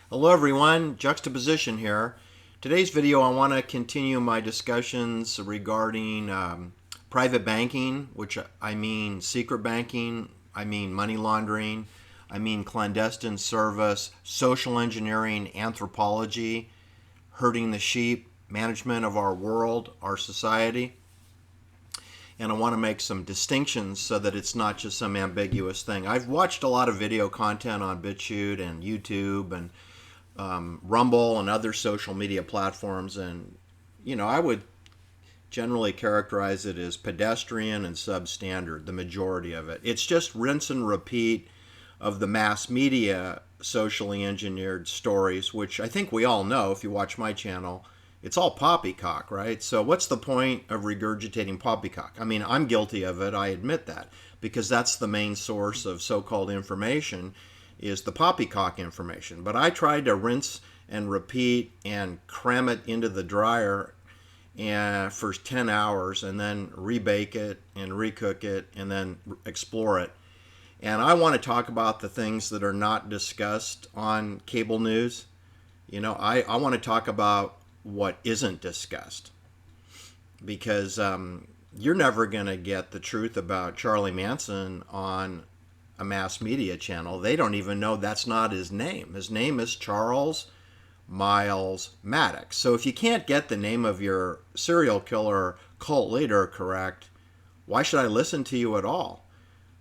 Hello everyone, Juxtaposition here. Today's video I want to continue my discussions regarding private banking, which I mean secret banking, I mean money laundering, I mean clandestine service, social engineering, anthropology, herding the sheep, management of our world, our society. And I want to make some distinctions so that it's not just some ambiguous thing. I've watched a lot of video content on BitChute and YouTube and Rumble and other social media platforms, and I would generally characterize it as pedestrian and substandard, the majority of it. It's just rinse and repeat of the mass media socially engineered stories, which I think we all know if you watch my channel. It's all poppycock, right? So what's the point of regurgitating poppycock? I mean, I'm guilty of it, I admit that, because that's the main source of so-called information, is the poppycock information. But I tried to rinse and repeat and cram it into the dryer for 10 hours and then rebake it and recook it and then explore it. And I want to talk about the things that are not discussed on cable news. I want to talk about what isn't discussed, because you're never going to get the truth about Charlie Manson on a mass media channel. They don't even know that's not his name. His name is Charles Miles Maddox. So if you can't get the name of your serial killer cult leader correct, why should I listen to you at all?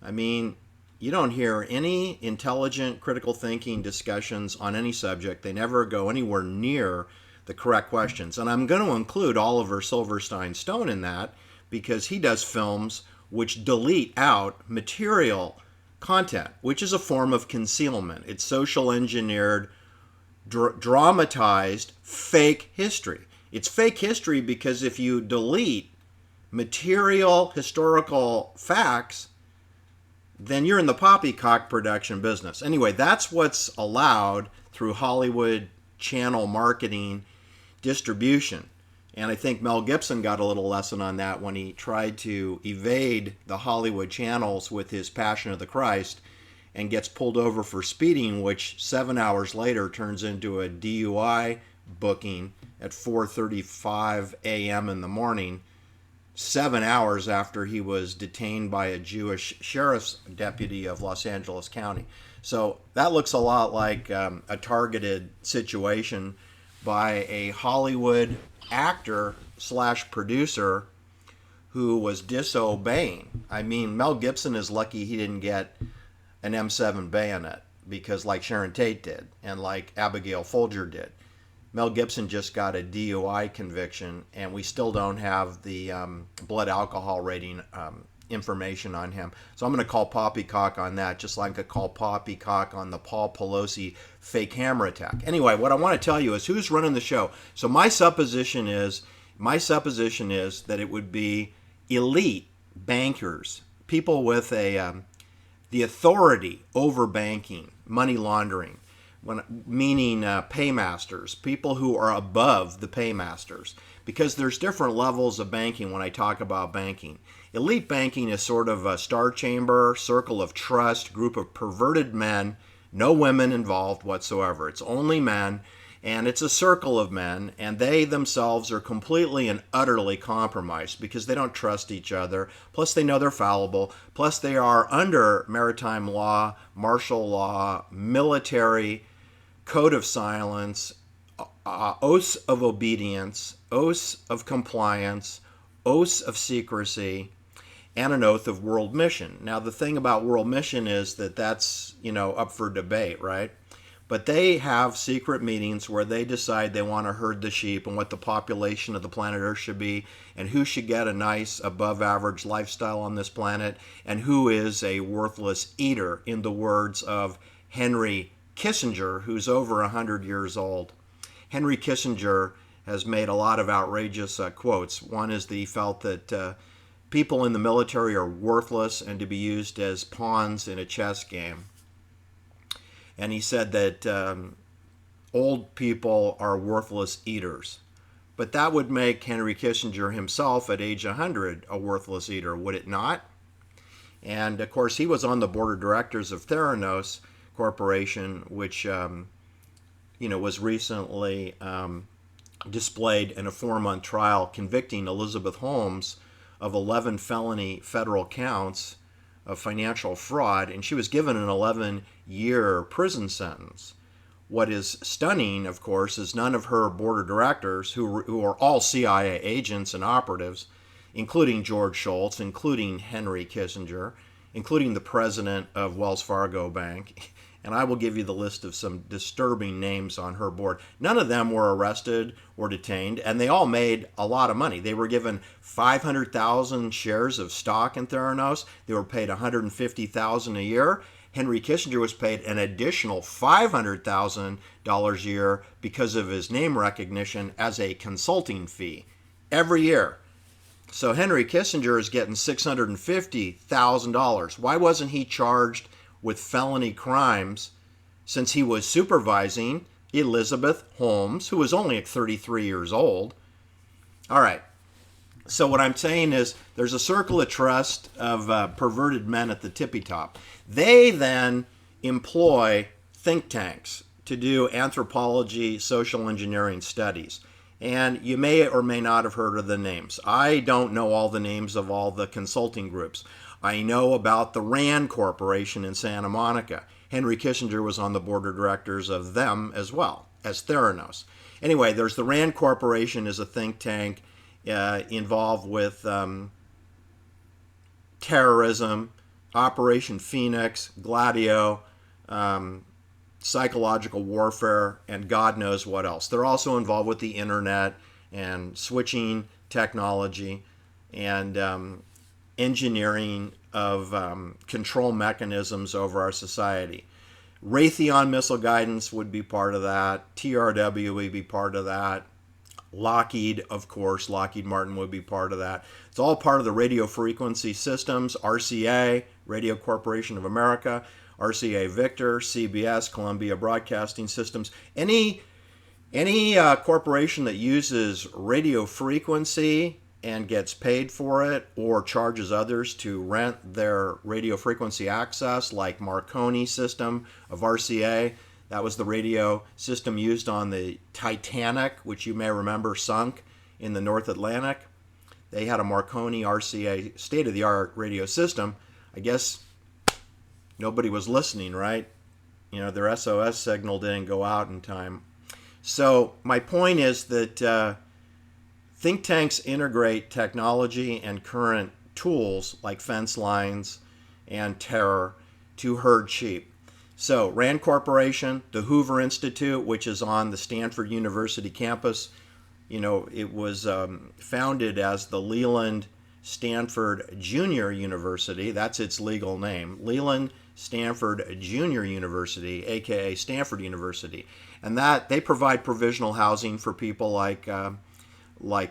I mean, you don't hear any intelligent, critical thinking discussions on any subject. They never go anywhere near the correct questions. And I'm going to include Oliver Silverstein Stone in that, because he does films which delete out material content, which is a form of concealment. It's social engineered, dramatized fake history. It's fake history because if you delete material historical facts, then you're in the poppycock production business. Anyway, that's what's allowed through Hollywood channel marketing distribution. And I think Mel Gibson got a little lesson on that when he tried to evade the Hollywood channels with his Passion of the Christ and gets pulled over for speeding, which 7 hours later turns into a DUI booking at 4:35 a.m. in the morning, 7 hours after he was detained by a Jewish sheriff's deputy of Los Angeles County. So that looks a lot like a targeted situation by a Hollywood actor slash producer who was disobeying. I mean, Mel Gibson is lucky he didn't get an M7 bayonet, because like Sharon Tate did and like Abigail Folger did. Mel Gibson just got a DUI conviction, and we still don't have the blood alcohol rating information on him. So I'm going to call poppycock on that, just like I call poppycock on the Paul Pelosi fake hammer attack. Anyway, what I want to tell you is who's running the show. So my supposition is that it would be elite bankers, people with the authority over banking, money laundering, meaning paymasters, people who are above the paymasters, because there's different levels of banking when I talk about banking. Elite banking is sort of a star chamber, circle of trust, group of perverted men, no women involved whatsoever. It's only men, and it's a circle of men, and they themselves are completely and utterly compromised because they don't trust each other. Plus, they know they're fallible. Plus, they are under maritime law, martial law, military, code of silence, oaths of obedience, oaths of compliance, oaths of secrecy, and an oath of world mission. Now, the thing about world mission is that that's, up for debate, right? But they have secret meetings where they decide they want to herd the sheep and what the population of the planet Earth should be, and who should get a nice above average lifestyle on this planet, and who is a worthless eater, in the words of Henry Kissinger, who's over 100 years old. Henry Kissinger has made a lot of outrageous quotes. One is that he felt that people in the military are worthless and to be used as pawns in a chess game. And he said that old people are worthless eaters. But that would make Henry Kissinger himself at age 100 a worthless eater, would it not? And of course, he was on the board of directors of Theranos Corporation, which was recently displayed in a 4-month trial convicting Elizabeth Holmes of 11 felony federal counts of financial fraud, and she was given an 11-year prison sentence. What is stunning, of course, is none of her board of directors, who are all CIA agents and operatives, including George Shultz, including Henry Kissinger, including the president of Wells Fargo Bank, and I will give you the list of some disturbing names on her board. None of them were arrested or detained, and they all made a lot of money. They were given 500,000 shares of stock in Theranos. They were paid $150,000 a year. Henry Kissinger was paid an additional $500,000 a year because of his name recognition as a consulting fee every year. So Henry Kissinger is getting $650,000. Why wasn't he charged with felony crimes, since he was supervising Elizabeth Holmes, who was only 33 years old? All right. So what I'm saying is there's a circle of trust of perverted men at the tippy top. They then employ think tanks to do anthropology, social engineering studies. And you may or may not have heard of the names. I don't know all the names of all the consulting groups. I know about the RAND Corporation in Santa Monica. Henry Kissinger was on the board of directors of them as well as Theranos. Anyway, there's the RAND Corporation is a think tank involved with terrorism, Operation Phoenix, Gladio, psychological warfare, and God knows what else. They're also involved with the internet and switching technology and engineering of control mechanisms over our society. Raytheon Missile Guidance would be part of that. TRW would be part of that. Lockheed, of course, Lockheed Martin would be part of that. It's all part of the radio frequency systems, RCA, Radio Corporation of America, RCA Victor, CBS, Columbia Broadcasting Systems. Any corporation that uses radio frequency and gets paid for it or charges others to rent their radio frequency access, like Marconi system of RCA. That was the radio system used on the Titanic, which you may remember sunk in the North Atlantic. They had a Marconi RCA state-of-the-art radio system. I guess nobody was listening, right? Their SOS signal didn't go out in time. So my point is that think tanks integrate technology and current tools like fence lines and terror to herd sheep. So RAND Corporation, the Hoover Institute, which is on the Stanford University campus, it was founded as the Leland Stanford Junior University. That's its legal name. Leland Stanford Junior University, aka Stanford University. And that they provide provisional housing for people like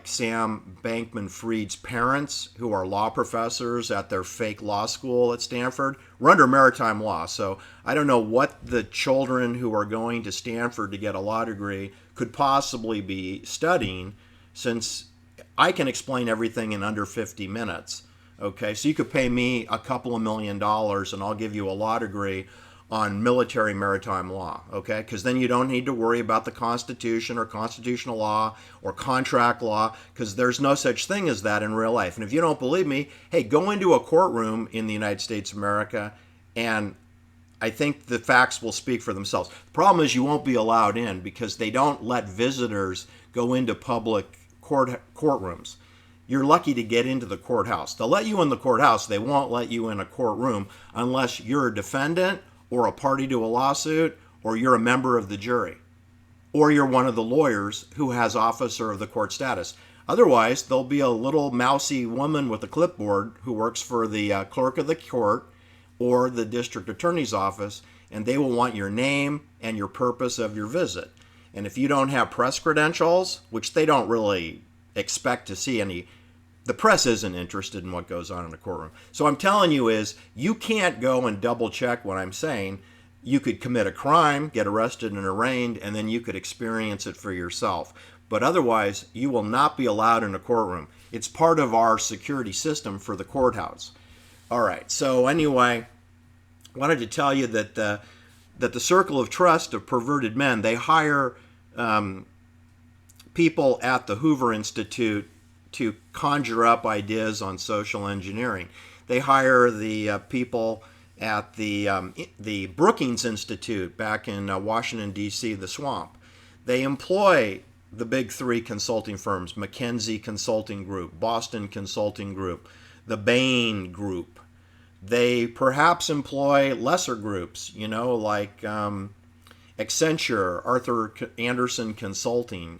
Sam Bankman-Fried's parents, who are law professors at their fake law school at Stanford. We're under maritime law, so I don't know what the children who are going to Stanford to get a law degree could possibly be studying, since I can explain everything in under 50 minutes. Okay, so you could pay me a couple of $1 million and I'll give you a law degree on military maritime law, okay? Because then you don't need to worry about the Constitution or constitutional law or contract law, because there's no such thing as that in real life. And if you don't believe me, hey, go into a courtroom in the United States of America, and I think the facts will speak for themselves. The problem is you won't be allowed in because they don't let visitors go into public courtrooms. You're lucky to get into the courthouse. They'll let you in the courthouse. They won't let you in a courtroom unless you're a defendant or a party to a lawsuit, or you're a member of the jury, or you're one of the lawyers who has officer of the court status. Otherwise, there'll be a little mousy woman with a clipboard who works for the clerk of the court or the district attorney's office, and they will want your name and your purpose of your visit. And if you don't have press credentials, which they don't really expect to see any, the press isn't interested in what goes on in a courtroom. So I'm telling you is, you can't go and double check what I'm saying. You could commit a crime, get arrested and arraigned, and then you could experience it for yourself. But otherwise, you will not be allowed in a courtroom. It's part of our security system for the courthouse. All right, so anyway, I wanted to tell you that that the circle of trust of perverted men, they hire people at the Hoover Institute to conjure up ideas on social engineering. They hire the people at the Brookings Institute back in Washington, D.C., the swamp. They employ the big three consulting firms, McKinsey Consulting Group, Boston Consulting Group, the Bain Group. They perhaps employ lesser groups, like Accenture, Arthur Andersen Consulting,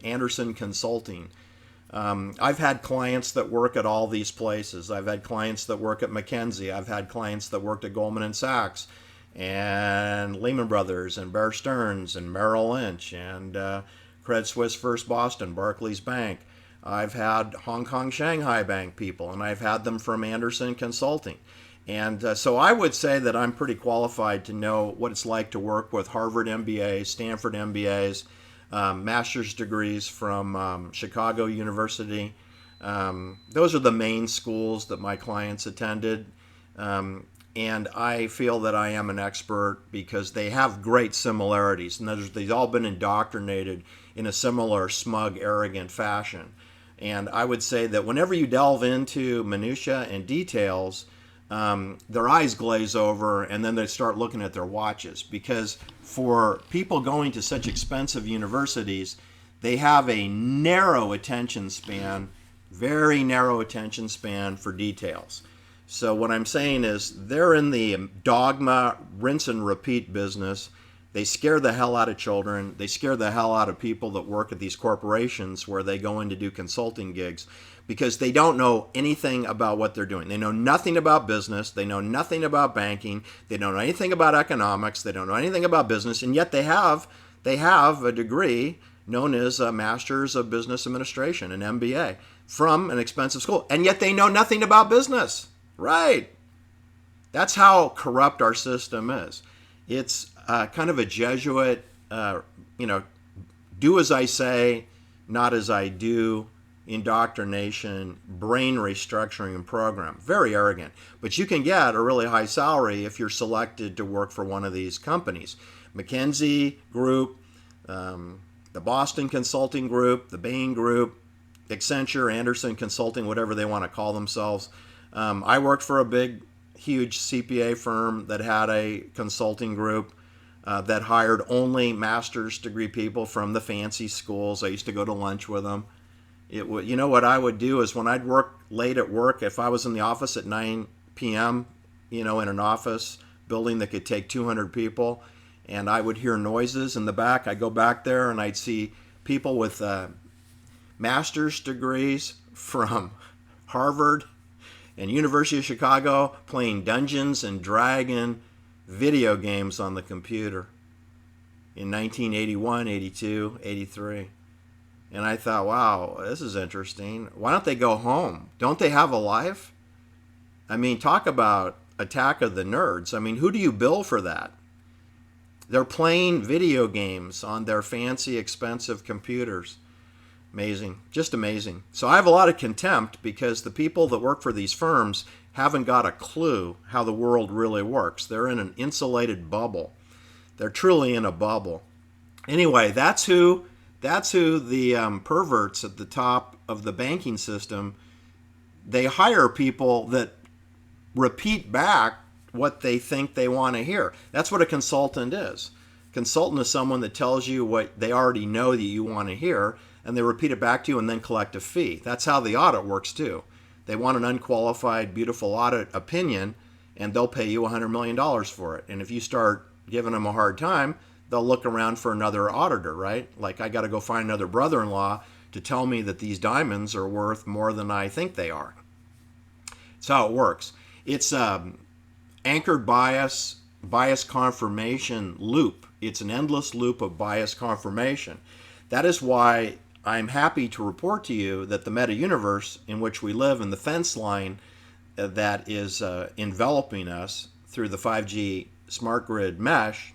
I've had clients that work at all these places. I've had clients that work at McKinsey. I've had clients that worked at Goldman & Sachs and Lehman Brothers and Bear Stearns and Merrill Lynch and Credit Suisse First Boston, Barclays Bank. I've had Hong Kong Shanghai Bank people, and I've had them from Andersen Consulting. And so I would say that I'm pretty qualified to know what it's like to work with Harvard MBAs, Stanford MBAs, master's degrees from Chicago University. Those are the main schools that my clients attended. And I feel that I am an expert because they have great similarities. And they've all been indoctrinated in a similar smug, arrogant fashion. And I would say that whenever you delve into minutia and details, their eyes glaze over and then they start looking at their watches, because for people going to such expensive universities, they have a narrow attention span, very narrow attention span for details. So what I'm saying is they're in the dogma, rinse and repeat business. They scare the hell out of children. They scare the hell out of people that work at these corporations where they go in to do consulting gigs, because they don't know anything about what they're doing. They know nothing about business. They know nothing about banking. They don't know anything about economics. They don't know anything about business. And yet they have a degree known as a Master's of Business Administration, an MBA, from an expensive school. And yet they know nothing about business. Right. That's how corrupt our system is. It's kind of a Jesuit, do as I say, not as I do, indoctrination, brain restructuring program. Very arrogant. But you can get a really high salary if you're selected to work for one of these companies. McKinsey Group, the Boston Consulting Group, the Bain Group, Accenture, Andersen Consulting, whatever they want to call themselves. I worked for a big, huge CPA firm that had a consulting group that hired only master's degree people from the fancy schools. I used to go to lunch with them. What I would do is when I'd work late at work, if I was in the office at 9 p.m., in an office building that could take 200 people, and I would hear noises in the back, I'd go back there and I'd see people with master's degrees from Harvard and University of Chicago playing Dungeons and Dragon video games on the computer in 1981, 82, 83. And I thought, wow, this is interesting. Why don't they go home? Don't they have a life? I mean, talk about attack of the nerds. I mean, who do you bill for that? They're playing video games on their fancy, expensive computers. Amazing. Just amazing. So I have a lot of contempt because the people that work for these firms haven't got a clue how the world really works. They're in an insulated bubble. They're truly in a bubble. Anyway, that's who the perverts at the top of the banking system, they hire people that repeat back what they think they want to hear. That's what a consultant is. Consultant is someone that tells you what they already know that you want to hear, and they repeat it back to you and then collect a fee. That's how the audit works too. They want an unqualified, beautiful audit opinion, and they'll pay you $100 million for it. And if you start giving them a hard time, they'll look around for another auditor, right? Like, I got to go find another brother-in-law to tell me that these diamonds are worth more than I think they are. That's how it works. It's anchored bias confirmation loop. It's an endless loop of bias confirmation. That is why I'm happy to report to you that the meta-universe in which we live and the fence line that is enveloping us through the 5G smart grid mesh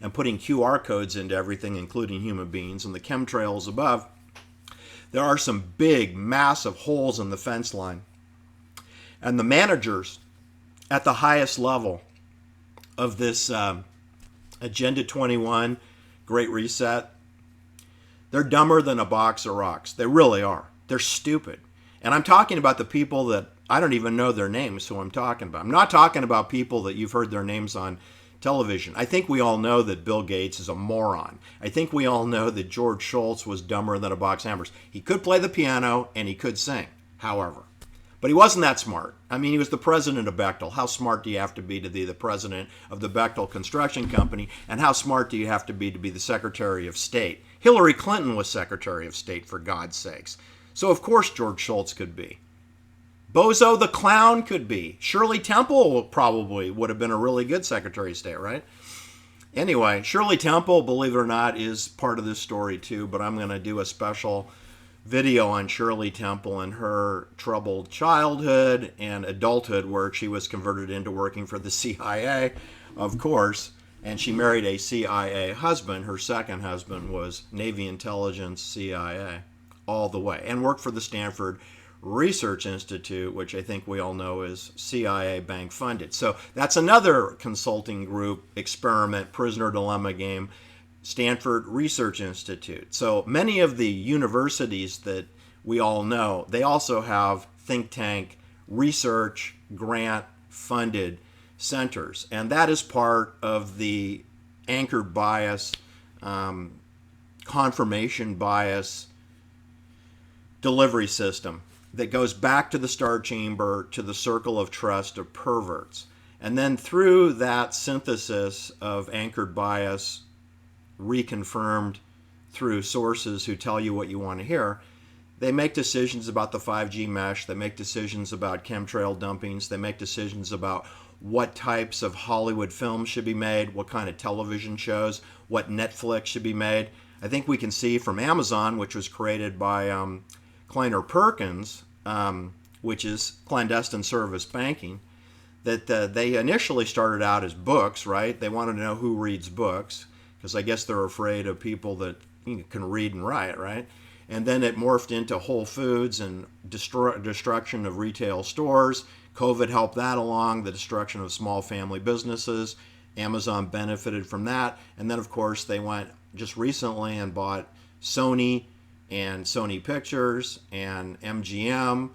and putting QR codes into everything, including human beings, and the chemtrails above, there are some big, massive holes in the fence line. And the managers at the highest level of this Agenda 21, Great Reset. They're dumber than a box of rocks. They really are. They're stupid. And I'm talking about the people that I don't even know their names, who I'm talking about. I'm not talking about people that you've heard their names on television. I think we all know that Bill Gates is a moron. I think we all know that George Shultz was dumber than a box of hammers. He could play the piano and he could sing, however. But he wasn't that smart. I mean, he was the president of Bechtel. How smart do you have to be the president of the Bechtel Construction Company? And how smart do you have to be the Secretary of State? Hillary Clinton was Secretary of State, for God's sakes. So, of course, George Shultz could be. Bozo the Clown could be. Shirley Temple probably would have been a really good Secretary of State, right? Anyway, Shirley Temple, believe it or not, is part of this story too, but I'm going to do a special video on Shirley Temple and her troubled childhood and adulthood, where she was converted into working for the CIA, of course, and she married a CIA husband. Her second husband was Navy intelligence, CIA, all the way, and worked for the Stanford Research Institute, which I think we all know is CIA bank funded. So that's another consulting group experiment, prisoner dilemma game, Stanford Research Institute. So many of the universities that we all know, they also have think tank research grant funded centers. And that is part of the anchored bias, confirmation bias delivery system that goes back to the star chamber, to the circle of trust of perverts. And then through that synthesis of anchored bias, reconfirmed through sources who tell you what you want to hear, they make decisions about the 5G mesh, they make decisions about chemtrail dumpings, they make decisions about what types of Hollywood films should be made, what kind of television shows, what Netflix should be made. I think we can see from Amazon, which was created by Kleiner Perkins, which is clandestine service banking, that they initially started out as books, right? They wanted to know who reads books, because I guess they're afraid of people that can read and write, right? And then it morphed into Whole Foods and destruction of retail stores. COVID helped that along, the destruction of small family businesses. Amazon benefited from that. And then, of course, they went just recently and bought Sony and Sony Pictures and MGM,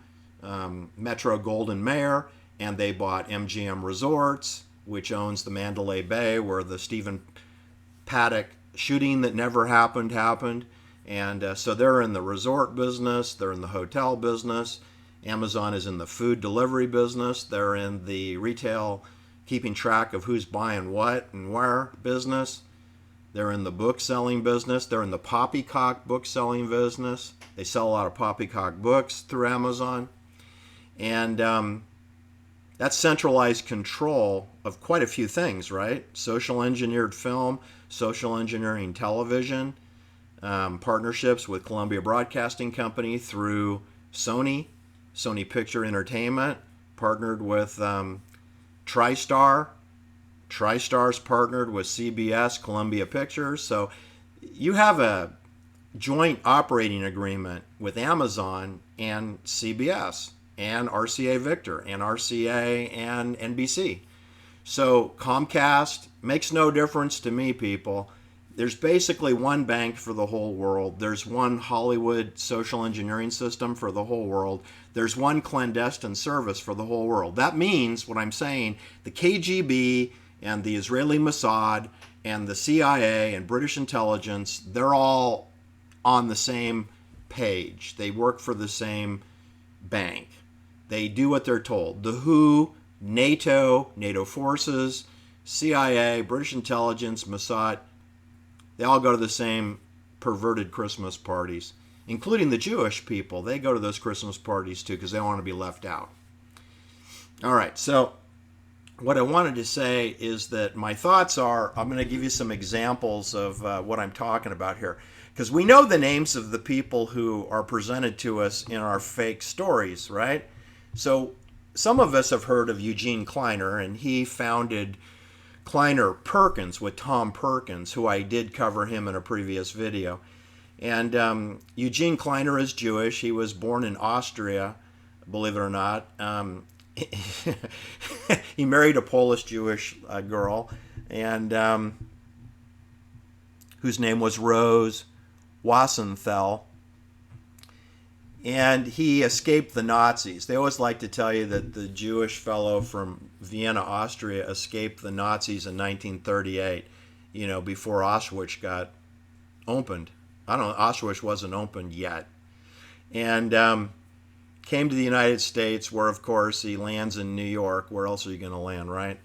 Metro Goldwyn Mayer, and they bought MGM Resorts, which owns the Mandalay Bay, where the Stephen Paddock shooting that never happened. And so they're in the resort business, they're in the hotel business. Amazon is in the food delivery business. They're in the retail, keeping track of who's buying what and where business. They're in the book selling business. They're in the poppycock book selling business. They sell a lot of poppycock books through Amazon. And that's centralized control of quite a few things, right? Social engineered film, social engineering television, partnerships with Columbia Broadcasting Company through Sony Picture Entertainment, partnered with TriStar. TriStar's partnered with CBS, Columbia Pictures. So you have a joint operating agreement with Amazon and CBS and RCA Victor and RCA and NBC. So Comcast makes no difference to me, people. There's basically one bank for the whole world. There's one Hollywood social engineering system for the whole world. There's one clandestine service for the whole world. That means, what I'm saying, the KGB and the Israeli Mossad and the CIA and British intelligence, they're all on the same page. They work for the same bank. They do what they're told. The WHO, NATO forces, CIA, British intelligence, Mossad, they all go to the same perverted Christmas parties, including the Jewish people. They go to those Christmas parties too because they don't want to be left out. All right, so what I wanted to say is that my thoughts are, I'm going to give you some examples of what I'm talking about here, because we know the names of the people who are presented to us in our fake stories, right? So some of us have heard of Eugene Kleiner, and he founded Kleiner Perkins with Tom Perkins, who I did cover him in a previous video. And Eugene Kleiner is Jewish. He was born in Austria, believe it or not. He married a Polish Jewish girl, and whose name was Rose Wassenthal. And he escaped the Nazis. They always like to tell you that the Jewish fellow from Vienna, Austria, escaped the Nazis in 1938, before Auschwitz got opened. I don't know, Auschwitz wasn't opened yet. And came to the United States, where, of course, he lands in New York. Where else are you going to land, right?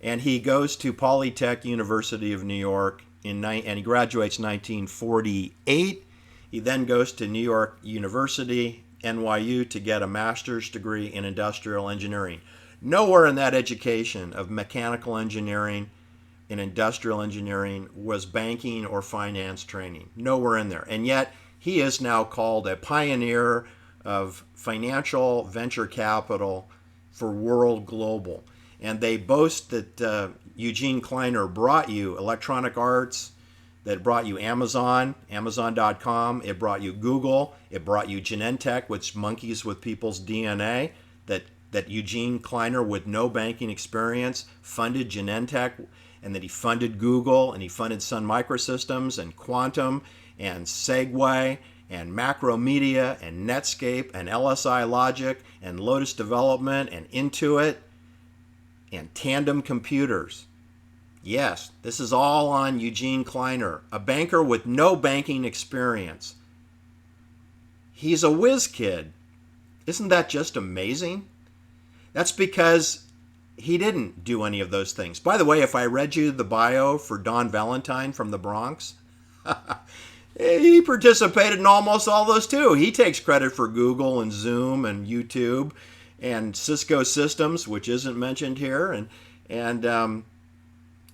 And he goes to Polytech University of New York, and he graduates 1948. He then goes to New York University, NYU, to get a master's degree in industrial engineering. Nowhere in that education of mechanical engineering and industrial engineering was banking or finance training. Nowhere in there. And yet, he is now called a pioneer of financial venture capital for World Global. And they boast that Eugene Kleiner brought you Electronic Arts, that brought you Amazon, Amazon.com. It brought you Google. It brought you Genentech, which monkeys with people's DNA. That Eugene Kleiner, with no banking experience, funded Genentech, and that he funded Google, and he funded Sun Microsystems, and Quantum, and Segway, and Macromedia, and Netscape, and LSI Logic, and Lotus Development, and Intuit, and Tandem Computers. Yes, this is all on Eugene Kleiner, a banker with no banking experience. He's a whiz kid. Isn't that just amazing? That's because he didn't do any of those things. By the way, if I read you the bio for Don Valentine from the Bronx, he participated in almost all those too. He takes credit for Google and Zoom and YouTube and Cisco Systems, which isn't mentioned here, and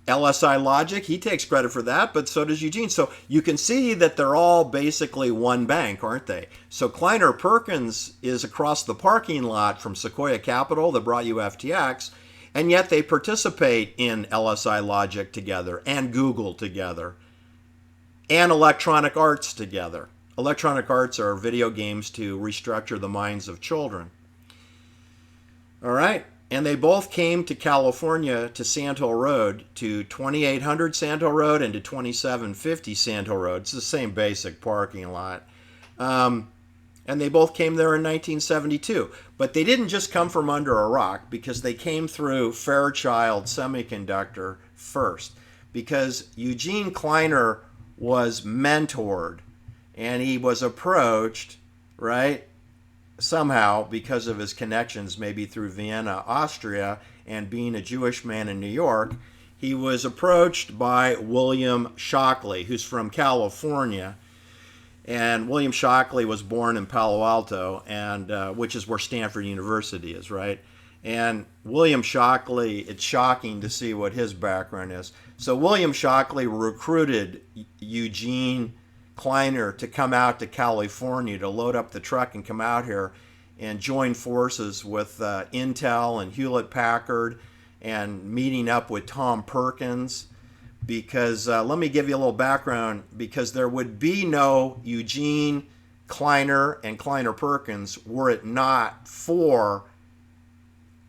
LSI Logic. He takes credit for that, but so does Eugene. So you can see that they're all basically one bank, aren't they? So Kleiner Perkins is across the parking lot from Sequoia Capital that brought you FTX, and yet they participate in LSI Logic together and Google together and Electronic Arts together. Electronic Arts are video games to restructure the minds of children. All right. And they both came to California, to Sand Hill Road, to 2800 Sand Hill Road and to 2750 Sand Hill Road. It's the same basic parking lot. And they both came there in 1972. But they didn't just come from under a rock, because they came through Fairchild Semiconductor first. Because Eugene Kleiner was mentored, and he was approached, right? Somehow, because of his connections, maybe through Vienna, Austria, and being a Jewish man in New York, he was approached by William Shockley, who's from California. And William Shockley was born in Palo Alto, and which is where Stanford University is, right? And William Shockley, it's shocking to see what his background is. So William Shockley recruited Eugene Kleiner to come out to California, to load up the truck and come out here and join forces with Intel and Hewlett-Packard, and meeting up with Tom Perkins, because let me give you a little background, because there would be no Eugene Kleiner and Kleiner Perkins were it not for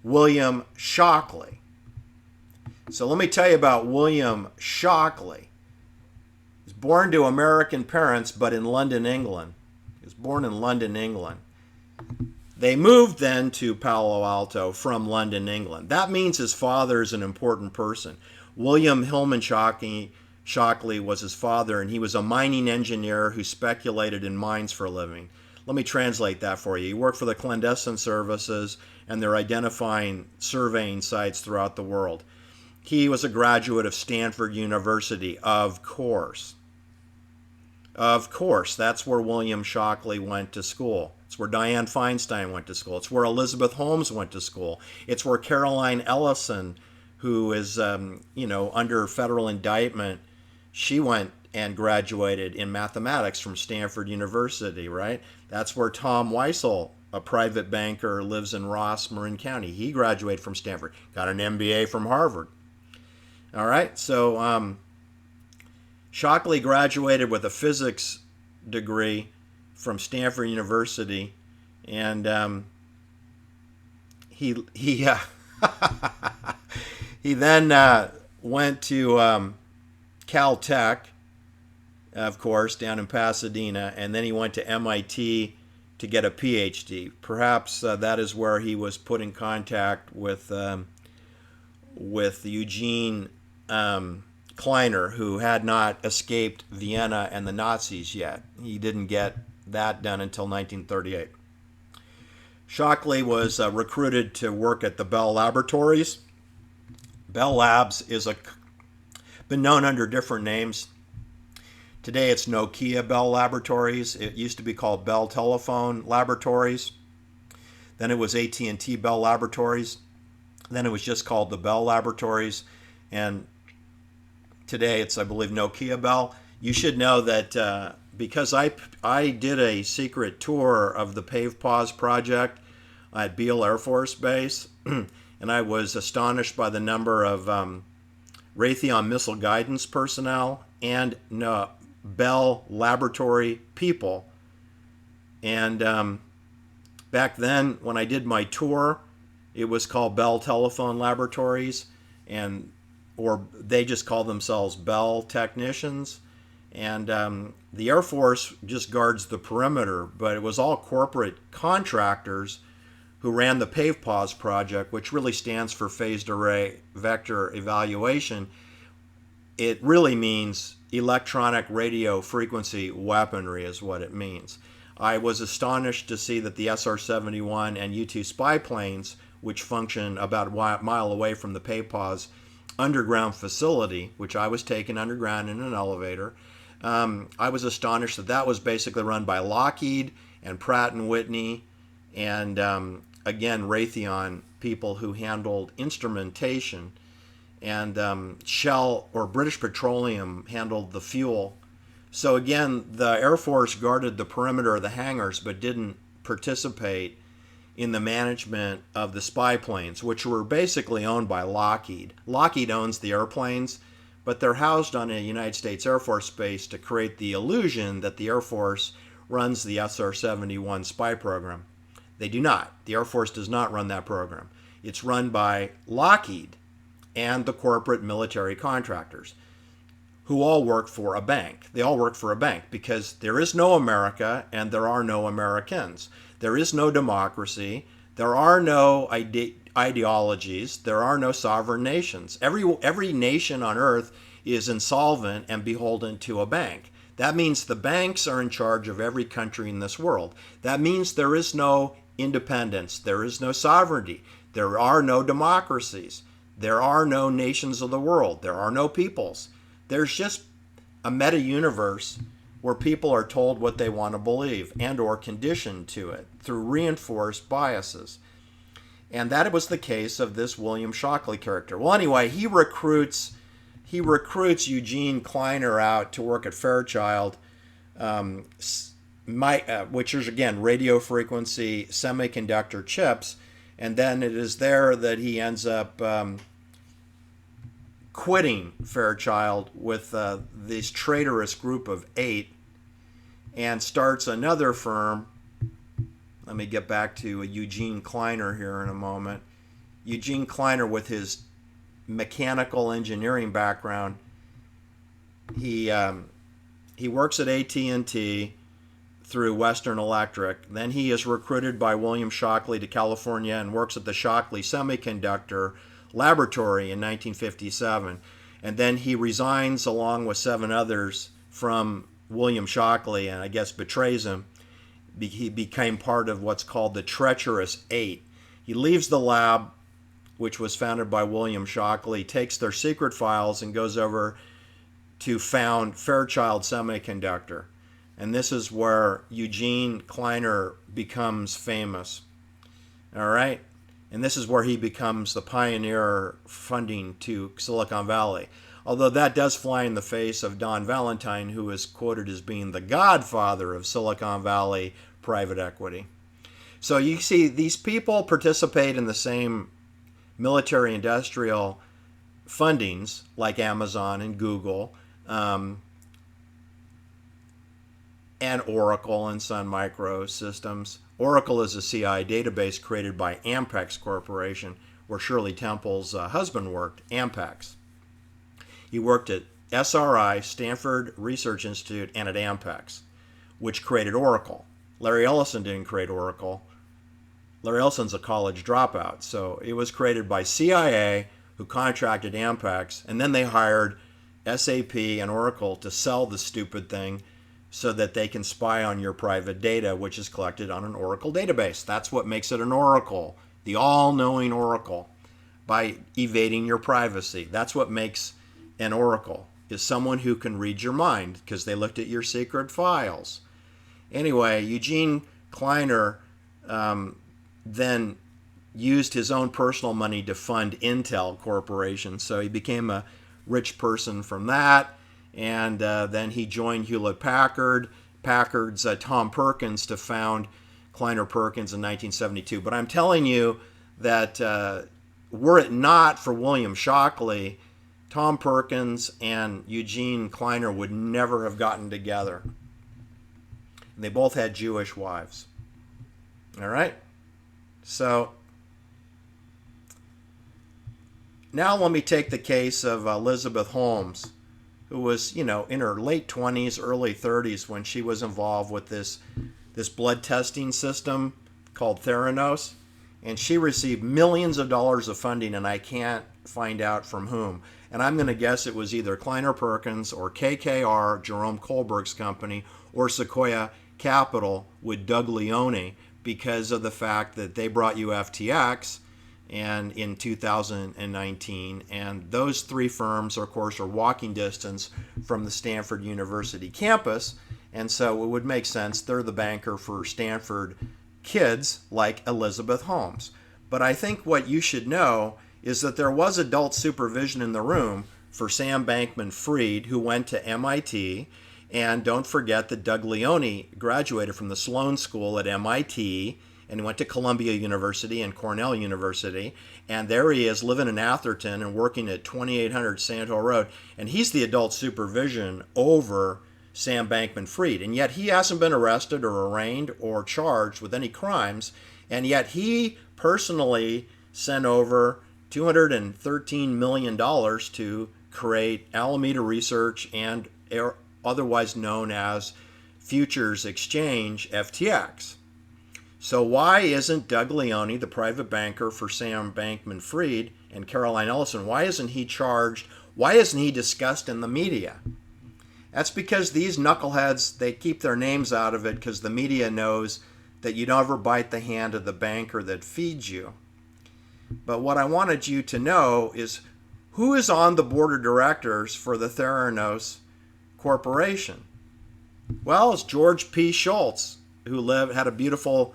William Shockley. So let me tell you about William Shockley. Born to American parents, but in London, England. He was born in London, England. They moved then to Palo Alto from London, England. That means his father is an important person. William Hillman Shockley was his father, and he was a mining engineer who speculated in mines for a living. Let me translate that for you. He worked for the clandestine services, and they're identifying surveying sites throughout the world. He was a graduate of Stanford University, of course. Of course, that's where William Shockley went to school. It's where Dianne Feinstein went to school. It's where Elizabeth Holmes went to school. It's where Caroline Ellison, who is, under federal indictment, she went and graduated in mathematics from Stanford University, right? That's where Tom Weissel, a private banker, lives in Ross, Marin County. He graduated from Stanford, got an MBA from Harvard. All right, so Shockley graduated with a physics degree from Stanford University, and he he then went to Caltech, of course, down in Pasadena, and then he went to MIT to get a PhD. Perhaps that is where he was put in contact with Eugene Kleiner, who had not escaped Vienna and the Nazis yet. He didn't get that done until 1938. Shockley was recruited to work at the Bell Laboratories. Bell Labs is been known under different names. Today it's Nokia Bell Laboratories. It used to be called Bell Telephone Laboratories. Then it was AT&T Bell Laboratories. Then it was just called the Bell Laboratories. And today it's, I believe, Nokia Bell. You should know that because I did a secret tour of the Pave Pause project at Beale Air Force Base, and I was astonished by the number of Raytheon missile guidance personnel and Bell Laboratory people. And back then, when I did my tour, it was called Bell Telephone Laboratories, or they just call themselves Bell Technicians. And the Air Force just guards the perimeter, but it was all corporate contractors who ran the Pave Pause project, which really stands for Phased Array Vector Evaluation. It really means electronic radio frequency weaponry is what it means. I was astonished to see that the SR-71 and U-2 spy planes, which function about a mile away from the Pave Pause underground facility, which I was taken underground in an elevator, I was astonished that that was basically run by Lockheed and Pratt & Whitney and, again, Raytheon people who handled instrumentation. And Shell or British Petroleum handled the fuel. So again, the Air Force guarded the perimeter of the hangars but didn't participate in the management of the spy planes, which were basically owned by Lockheed. Lockheed owns the airplanes, but they're housed on a United States Air Force base to create the illusion that the Air Force runs the SR-71 spy program. They do not. The Air Force does not run that program. It's run by Lockheed and the corporate military contractors, who all work for a bank. They all work for a bank because there is no America and there are no Americans. There is no democracy. There are no ideologies. There are no sovereign nations. Every nation on earth is insolvent and beholden to a bank. That means the banks are in charge of every country in this world. That means there is no independence. There is no sovereignty. There are no democracies. There are no nations of the world. There are no peoples. There's just a meta-universe where people are told what they want to believe and or conditioned to it through reinforced biases. And that was the case of this William Shockley character. Well, anyway, he recruits Eugene Kleiner out to work at Fairchild, which is, again, radio frequency semiconductor chips. And then it is there that he ends up quitting Fairchild with this traitorous group of 8 and starts another firm. Let me get back to Eugene Kleiner here in a moment. Eugene Kleiner, with his mechanical engineering background, he works at AT&T through Western Electric. Then he is recruited by William Shockley to California and works at the Shockley Semiconductor Laboratory in 1957. And then he resigns along with 7 others from William Shockley and I guess betrays him. He became part of what's called the Treacherous 8. He leaves the lab, which was founded by William Shockley, takes their secret files and goes over to found Fairchild Semiconductor. And this is where Eugene Kleiner becomes famous. All right? And this is where he becomes the pioneer funding to Silicon Valley. Although that does fly in the face of Don Valentine, who is quoted as being the godfather of Silicon Valley private equity. So you see, these people participate in the same military-industrial fundings like Amazon and Google, and Oracle and Sun Microsystems. Oracle is a CI database created by Ampex Corporation, where Shirley Temple's husband worked, Ampex. He worked at SRI, Stanford Research Institute, and at Ampex, which created Oracle. Larry Ellison didn't create Oracle. Larry Ellison's a college dropout. So it was created by CIA, who contracted Ampex, and then they hired SAP and Oracle to sell the stupid thing so that they can spy on your private data, which is collected on an Oracle database. That's what makes it an Oracle, the all-knowing Oracle, by evading your privacy. That's what makes an Oracle, is someone who can read your mind because they looked at your secret files. Anyway, Eugene Kleiner then used his own personal money to fund Intel Corporation. So he became a rich person from that. And then he joined Packard's Tom Perkins to found Kleiner Perkins in 1972. But I'm telling you that were it not for William Shockley, Tom Perkins and Eugene Kleiner would never have gotten together. And they both had Jewish wives. All right? So now let me take the case of Elizabeth Holmes, who was, in her late 20s, early 30s when she was involved with this blood testing system called Theranos. And she received millions of dollars of funding, and I can't find out from whom. And I'm going to guess it was either Kleiner Perkins or KKR, Jerome Kohlberg's company, or Sequoia Capital with Doug Leone, because of the fact that they brought you FTX and in 2019. And those three firms, of course, are walking distance from the Stanford University campus. And so it would make sense they're the banker for Stanford kids like Elizabeth Holmes. But I think what you should know is that there was adult supervision in the room for Sam Bankman-Fried, who went to MIT. And don't forget that Doug Leone graduated from the Sloan School at MIT and went to Columbia University and Cornell University. And there he is living in Atherton and working at 2800 Sand Hill Road. And he's the adult supervision over Sam Bankman-Fried. And yet he hasn't been arrested or arraigned or charged with any crimes. And yet he personally sent over $213 million to create Alameda Research and otherwise known as Futures Exchange, FTX. So why isn't Doug Leone, the private banker for Sam Bankman-Fried and Caroline Ellison, why isn't he charged? Why isn't he discussed in the media? That's because these knuckleheads, they keep their names out of it because the media knows that you never bite the hand of the banker that feeds you. But what I wanted you to know is who is on the board of directors for the Theranos Corporation? Well, it's George P. Schultz, who had a beautiful,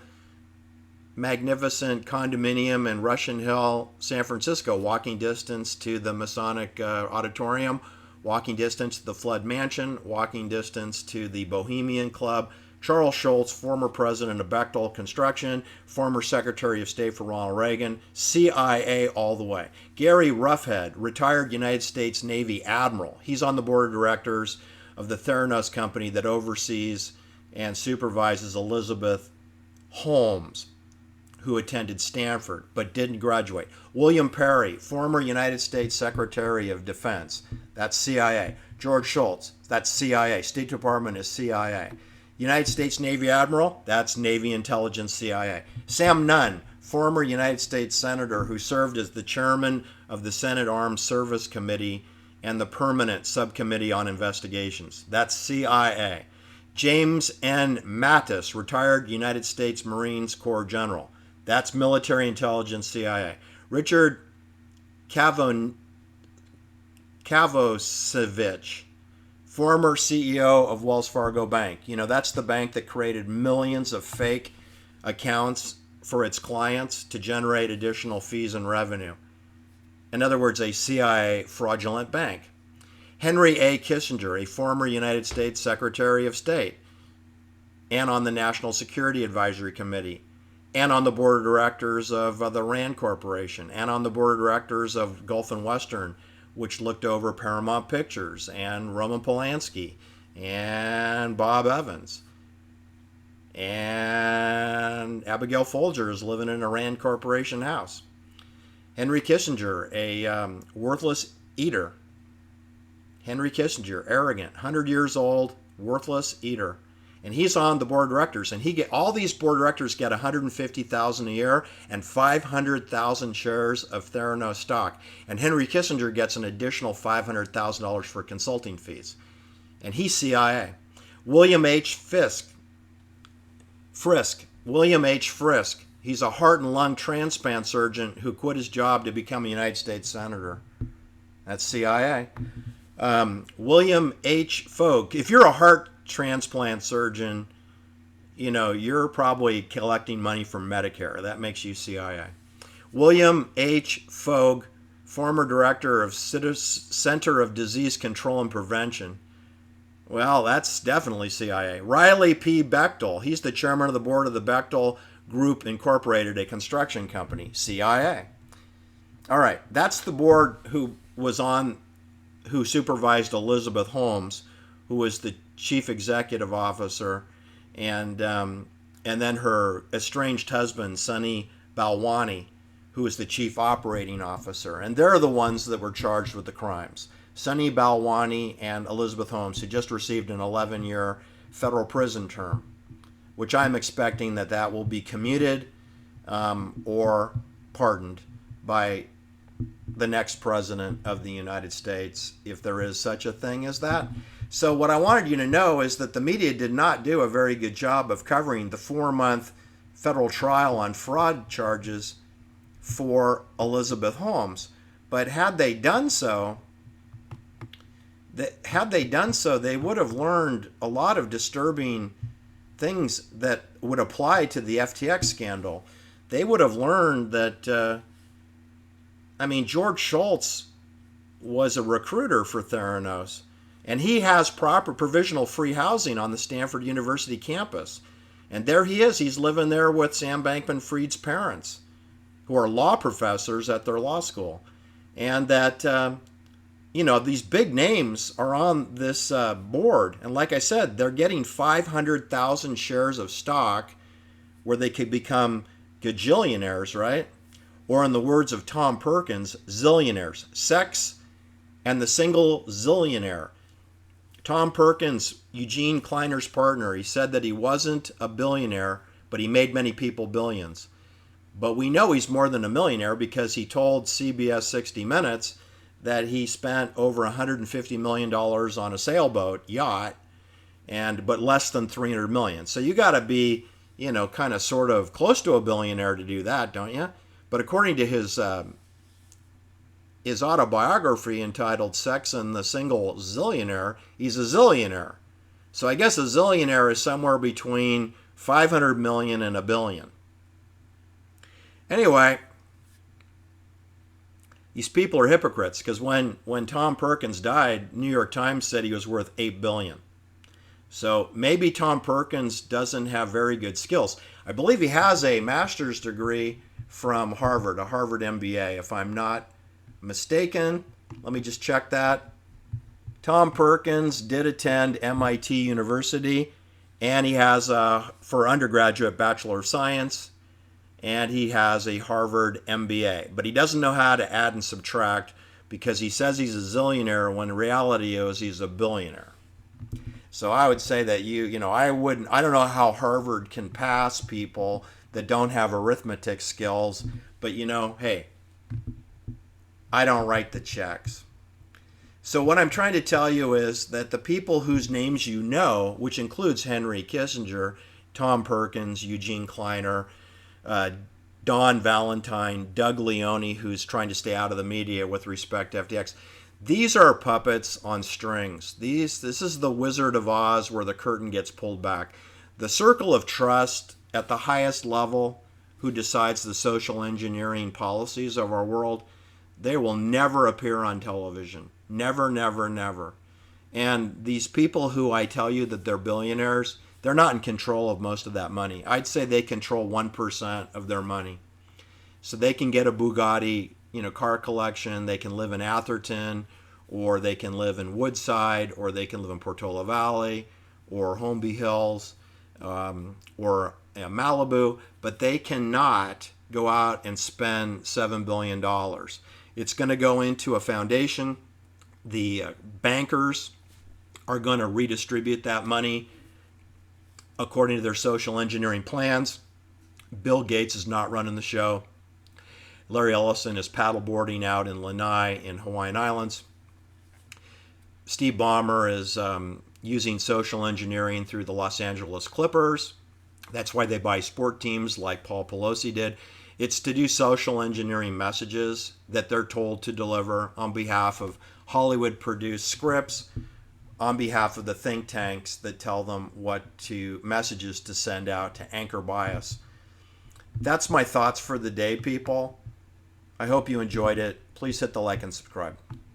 magnificent condominium in Russian Hill, San Francisco, walking distance to the Masonic Auditorium, walking distance to the Flood Mansion, walking distance to the Bohemian Club. Charles Schultz, former president of Bechtel Construction, former Secretary of State for Ronald Reagan, CIA all the way. Gary Roughead, retired United States Navy admiral. He's on the board of directors of the Theranos company that oversees and supervises Elizabeth Holmes, who attended Stanford but didn't graduate. William Perry, former United States Secretary of Defense. That's CIA. George Shultz, that's CIA. State Department is CIA. United States Navy Admiral, that's Navy Intelligence, CIA. Sam Nunn, former United States Senator who served as the chairman of the Senate Armed Service Committee and the Permanent Subcommittee on Investigations, that's CIA. James N. Mattis, retired United States Marines Corps General, that's Military Intelligence, CIA. Richard Kavosevich, former CEO of Wells Fargo Bank. That's the bank that created millions of fake accounts for its clients to generate additional fees and revenue. In other words, a CIA fraudulent bank. Henry A. Kissinger, a former United States Secretary of State, and on the National Security Advisory Committee, and on the board of directors of the Rand Corporation, and on the board of directors of Gulf and Western, which looked over Paramount Pictures, and Roman Polanski, and Bob Evans. And Abigail Folger is living in a Rand Corporation house. Henry Kissinger, a worthless eater. Henry Kissinger, arrogant, 100 years old, worthless eater. And he's on the board of directors, and all these board directors get $150,000 a year and 500,000 shares of Theranos stock. And Henry Kissinger gets an additional $500,000 for consulting fees. And he's CIA. William H. Frisk. He's a heart and lung transplant surgeon who quit his job to become a United States Senator. That's CIA. William H. Fogg. If you're a heart transplant surgeon, you're probably collecting money from Medicare. That makes you CIA. William H. Fogg, former director of Center of Disease Control and Prevention. Well, that's definitely CIA. Riley P. Bechtel. He's the chairman of the board of the Bechtel Group Incorporated, a construction company. CIA. All right, that's the board who supervised Elizabeth Holmes, who was the chief executive officer, and then her estranged husband, Sunny Balwani, who was the chief operating officer. And they're the ones that were charged with the crimes. Sunny Balwani and Elizabeth Holmes, who just received an 11-year federal prison term, which I'm expecting that will be commuted or pardoned by the next president of the United States, if there is such a thing as that. So what I wanted you to know is that the media did not do a very good job of covering the 4-month federal trial on fraud charges for Elizabeth Holmes. But had they done so, they would have learned a lot of disturbing things that would apply to the FTX scandal. They would have learned that, George Shultz was a recruiter for Theranos, and he has proper provisional free housing on the Stanford University campus. And there he is. He's living there with Sam Bankman-Fried's parents, who are law professors at their law school. And that, these big names are on this board. And like I said, they're getting 500,000 shares of stock where they could become gajillionaires, right? Or in the words of Tom Perkins, zillionaires. Sex and the single zillionaire. Tom Perkins, Eugene Kleiner's partner, he said that he wasn't a billionaire, but he made many people billions. But we know he's more than a millionaire because he told CBS 60 Minutes that he spent over $150 million on a sailboat yacht, but less than $300 million. So you got to be, kind of sort of close to a billionaire to do that, don't you? But according to his autobiography entitled Sex and the Single Zillionaire, he's a zillionaire. So I guess a zillionaire is somewhere between 500 million and a billion. Anyway, these people are hypocrites because when Tom Perkins died, New York Times said he was worth $8 billion. So maybe Tom Perkins doesn't have very good skills. I believe he has a master's degree from Harvard, a Harvard MBA, if I'm not mistaken. Let me just check that. Tom Perkins did attend MIT University, and he has for undergraduate Bachelor of Science, and he has a Harvard MBA. But he doesn't know how to add and subtract because he says he's a zillionaire when in reality is he's a billionaire. So I would say that I don't know how Harvard can pass people that don't have arithmetic skills, but hey, I don't write the checks. So what I'm trying to tell you is that the people whose names you know, which includes Henry Kissinger, Tom Perkins, Eugene Kleiner, Don Valentine, Doug Leone, who's trying to stay out of the media with respect to FTX, these are puppets on strings. This is the Wizard of Oz where the curtain gets pulled back. The circle of trust at the highest level, who decides the social engineering policies of our world, they will never appear on television. Never, never, never. And these people who I tell you that they're billionaires, they're not in control of most of that money. I'd say they control 1% of their money. So they can get a Bugatti, car collection. They can live in Atherton, or they can live in Woodside, or they can live in Portola Valley, or Holmby Hills, or Malibu, but they cannot go out and spend $7 billion. It's going to go into a foundation The bankers are going to redistribute that money according to their social engineering plans. Bill Gates is not running the show. Larry Ellison is paddleboarding out in Lanai in Hawaiian Islands. Steve Ballmer is using social engineering through the Los Angeles Clippers. That's why they buy sport teams like Paul Pelosi did. It's to do social engineering messages that they're told to deliver on behalf of Hollywood-produced scripts, on behalf of the think tanks that tell them what messages to send out to anchor bias. That's my thoughts for the day, people. I hope you enjoyed it. Please hit the like and subscribe.